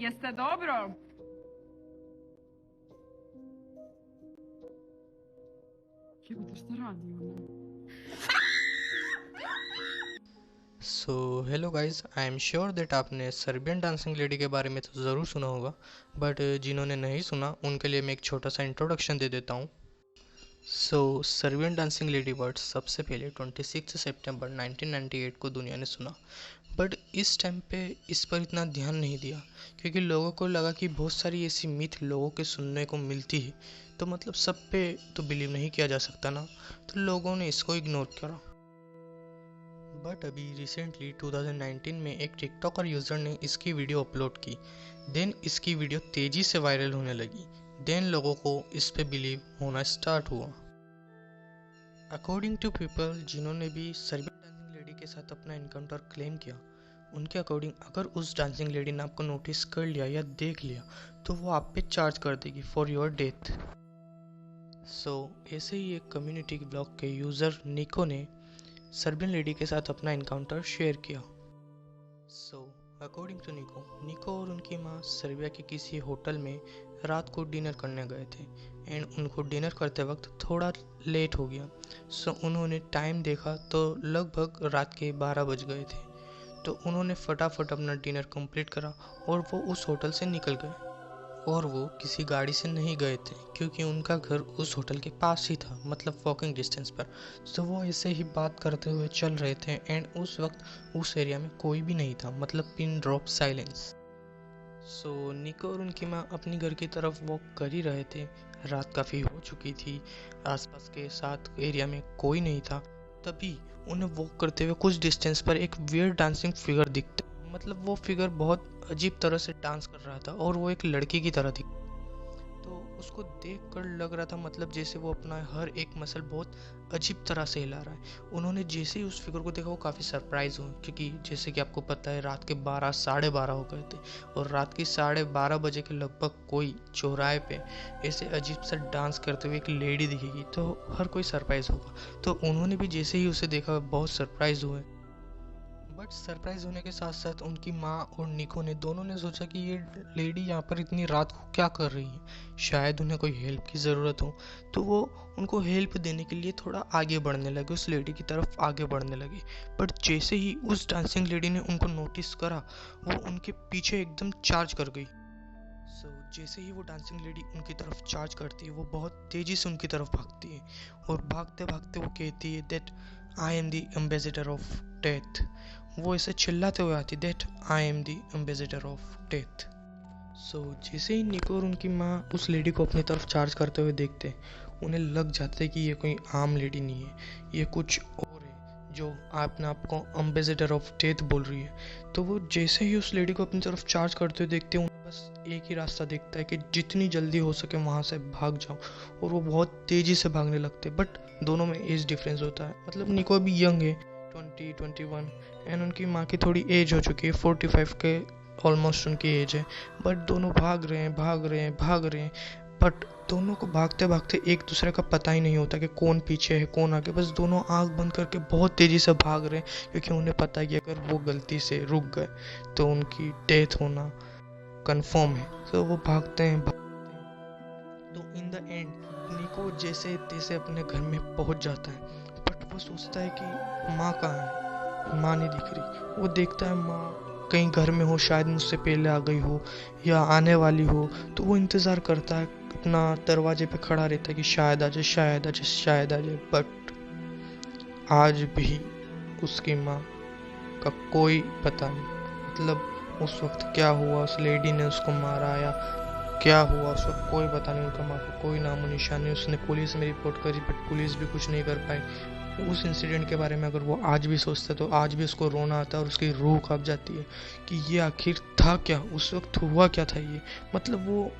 Jeste dobro? Jebote, šta radi ona? So hello guys, I am sure that आपने Serbian dancing lady के बारे में तो ज़रूर सुना होगा, बट जिन्होंने नहीं सुना उनके लिए मैं एक छोटा सा इंट्रोडक्शन दे देता हूँ। सर्बियन डांसिंग लेडी वर्ड सबसे पहले 26 सितंबर 1998 को दुनिया ने सुना, बट इस टाइम पे इस पर इतना ध्यान नहीं दिया क्योंकि लोगों को लगा कि बहुत सारी ऐसी मिथ लोगों के सुनने को मिलती है, तो मतलब सब पे तो बिलीव नहीं किया जा सकता ना, तो लोगों ने इसको इग्नोर करा। बट अभी रिसेंटली 2019 में एक टिकटॉकर यूज़र ने इसकी वीडियो अपलोड की। देन इसकी वीडियो तेज़ी से वायरल होने लगी। देन लोगों को इस पे बिलीव होना स्टार्ट हुआ। अकॉर्डिंग टू पीपल जिन्होंने भी सर्बियन डांसिंग लेडी के साथ अपना इनकाउंटर क्लेम किया, उनके अकॉर्डिंग अगर उस डांसिंग लेडी ने आपको नोटिस कर लिया या देख लिया तो वो आप पे चार्ज कर देगी फॉर योर डेथ। ऐसे ही एक कम्युनिटी ब्लॉग के यूज़र निको ने सर्बियन लेडी के साथ अपना इनकाउंटर शेयर किया। अकॉर्डिंग टू निको और उनकी माँ सर्बिया के किसी होटल में रात को डिनर करने गए थे एंड उनको डिनर करते वक्त थोड़ा लेट हो गया। उन्होंने टाइम देखा तो लगभग रात के 12 बज गए थे, तो उन्होंने फटाफट अपना डिनर कंप्लीट करा और वो उस होटल से निकल गए। और वो किसी गाड़ी से नहीं गए थे क्योंकि उनका घर उस होटल के पास ही था, मतलब वॉकिंग डिस्टेंस पर। वो ऐसे ही बात करते हुए चल रहे थे एंड उस वक्त उस एरिया में कोई भी नहीं था, मतलब पिन ड्रॉप साइलेंस। निको और उनकी माँ अपनी घर की तरफ वॉक कर ही रहे थे। रात काफ़ी हो चुकी थी, आसपास के साथ एरिया में कोई नहीं था। तभी उन्हें वॉक करते हुए कुछ डिस्टेंस पर एक वियर्ड डांसिंग फिगर दिखता, मतलब वो फिगर बहुत अजीब तरह से डांस कर रहा था और वो एक लड़की की तरह थी। तो उसको देख कर लग रहा था मतलब जैसे वो अपना हर एक मसल बहुत अजीब तरह से हिला रहा है। उन्होंने जैसे ही उस फिगर को देखा वो काफ़ी सरप्राइज हुए क्योंकि जैसे कि आपको पता है रात के 12 साढ़े 12 हो गए थे और रात की 12:30 बजे के लगभग कोई चौराहे पे ऐसे अजीब सा डांस करते हुए एक लेडी दिखेगी तो हर कोई सरप्राइज होगा। तो उन्होंने भी जैसे ही उसे देखा बहुत सरप्राइज हुए। बट सरप्राइज होने के साथ साथ उनकी माँ और निको ने दोनों ने सोचा कि ये लेडी यहाँ पर इतनी रात को क्या कर रही है, शायद उन्हें कोई हेल्प की ज़रूरत हो। तो वो उनको हेल्प देने के लिए थोड़ा आगे बढ़ने लगे, उस लेडी की तरफ आगे बढ़ने लगे। बट जैसे ही उस डांसिंग लेडी ने उनको नोटिस करा वो उनके पीछे एकदम चार्ज कर गई। जैसे ही वो डांसिंग लेडी उनकी तरफ चार्ज करती है वो बहुत तेज़ी से उनकी तरफ भागती है और भागते भागते वो कहती है that I am the ambassador of death. वो ऐसे चिल्लाते हुए आती that I am the ambassador of death. जैसे ही निको और उनकी माँ उस लेडी को अपनी तरफ चार्ज करते हुए देखते, उन्हें लग जाता है कि ये कोई आम लेडी नहीं है, ये कुछ और है जो अपने आप को एम्बेसडर ऑफ डेथ बोल रही है। तो वो जैसे ही उस लेडी को अपनी तरफ चार्ज करते हुए देखते हैं, उन्हें बस एक ही रास्ता दिखता है कि जितनी जल्दी हो सके वहाँ से भाग जाओ, और वो बहुत तेज़ी से भागने लगते हैं। बट दोनों में एज डिफरेंस होता है, मतलब निको भी यंग है 21 एंड उनकी माँ की थोड़ी एज हो चुकी है 45 के ऑलमोस्ट उनकी एज है। बट दोनों भाग रहे हैं बट दोनों को भागते भागते एक दूसरे का पता ही नहीं होता कि कौन पीछे है कौन आगे। बस दोनों आंख बंद करके बहुत तेज़ी से भाग रहे हैं क्योंकि उन्हें पता है कि अगर वो गलती से रुक गए तो उनकी डेथ होना कंफर्म है। तो वो भागते हैं। तो इन द एंड निको जैसे तैसे अपने घर में पहुंच जाता है, बट वो सोचता है कि माँ कहाँ है, माँ नहीं दिख रही। वो देखता है माँ कहीं घर में हो, शायद मुझसे पहले आ गई हो या आने वाली हो। तो वो इंतज़ार करता है, अपना दरवाजे पे खड़ा रहता है कि शायद आ जाए। बट आज भी उसकी माँ का कोई पता नहीं, मतलब उस वक्त क्या हुआ, उस लेडी ने उसको मारा या क्या हुआ उस वक्त कोई पता नहीं। उनका माँ का कोई नामो निशान नहीं। उसने पुलिस में रिपोर्ट करी बट पुलिस भी कुछ नहीं कर पाई। उस इंसिडेंट के बारे में अगर वो आज भी सोचता तो आज भी उसको रोना आता है और उसकी रूह कांप जाती है कि ये आखिर था क्या, उस वक्त हुआ क्या था ये। मतलब वो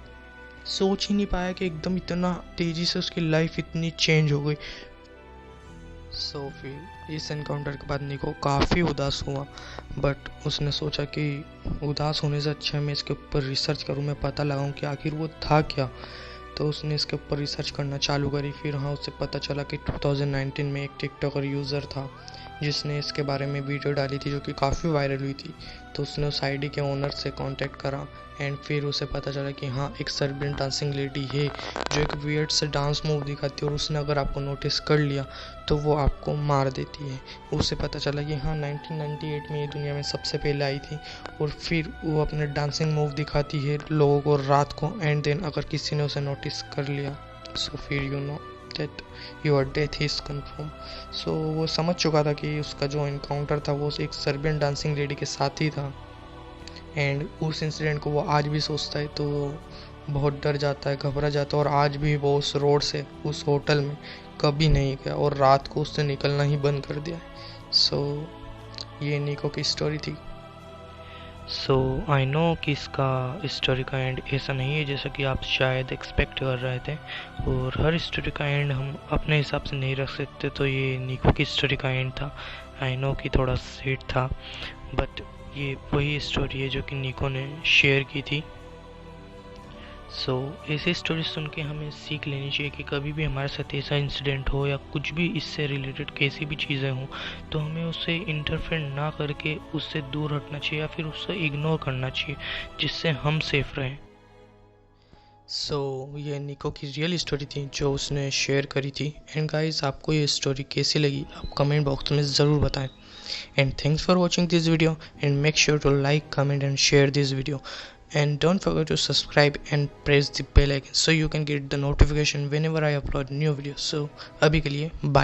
सोच ही नहीं पाया कि एकदम इतना तेज़ी से उसकी लाइफ इतनी चेंज हो गई। फिर इस एनकाउंटर के बाद निको काफ़ी उदास हुआ, बट उसने सोचा कि उदास होने से अच्छा है मैं इसके ऊपर रिसर्च करूँ, मैं पता लगाऊँ कि आखिर वो था क्या। तो उसने इसके ऊपर रिसर्च करना चालू करी। फिर हाँ, उसे पता चला कि 2019 में एक टिकटॉकर यूज़र था जिसने इसके बारे में वीडियो डाली थी जो कि काफ़ी वायरल हुई थी। तो उसने उस आईडी के ओनर से कांटेक्ट करा एंड फिर उसे पता चला कि हाँ, एक सर्बियन डांसिंग लेडी है जो एक वियर्ड से डांस मूव दिखाती है और उसने अगर आपको नोटिस कर लिया तो वो आपको मार देती है। उसे पता चला कि हाँ, 1998 में ये दुनिया में सबसे पहले आई थी और फिर वो अपने डांसिंग मूव दिखाती है लोगों को रात को, एंड देन अगर किसी ने उसे नोटिस कर लिया सो फिर you know that your death is confirm. So वो समझ चुका था कि उसका जो इनकाउंटर था वो एक सर्बियन डांसिंग लेडी के साथ ही था, एंड उस इंसिडेंट को वो आज भी सोचता है तो वो बहुत डर जाता है, घबरा जाता है और आज भी वो उस रोड से उस होटल में कभी नहीं गया और रात को उससे निकलना ही बंद कर दिया है। सो ये निको की स्टोरी थी। सो आई नो कि इसका स्टोरी का एंड ऐसा नहीं है जैसा कि आप शायद एक्सपेक्ट कर रहे थे, और हर स्टोरी का एंड हम अपने हिसाब से नहीं रख सकते। तो ये निको की स्टोरी का एंड था। आई नो कि थोड़ा सैड था, बट ये वही स्टोरी है जो कि निको ने शेयर की थी। सो ऐसी स्टोरी सुन के हमें सीख लेनी चाहिए कि कभी भी हमारे साथ ऐसा इंसिडेंट हो या कुछ भी इससे रिलेटेड कैसी भी चीज़ें हों तो हमें उससे इंटरफेयर ना करके उससे दूर हटना चाहिए या फिर उससे इग्नोर करना चाहिए, जिससे हम सेफ रहें। सो ये निको की रियल स्टोरी थी जो उसने शेयर करी थी। एंड गाइस, आपको ये स्टोरी कैसी लगी आप कमेंट बॉक्स में ज़रूर बताएं। And thanks for watching this video, and make sure to like, comment and share this video, and don't forget to subscribe and press the bell icon so you can get the notification whenever I upload new videos. So abhi ke liye bye.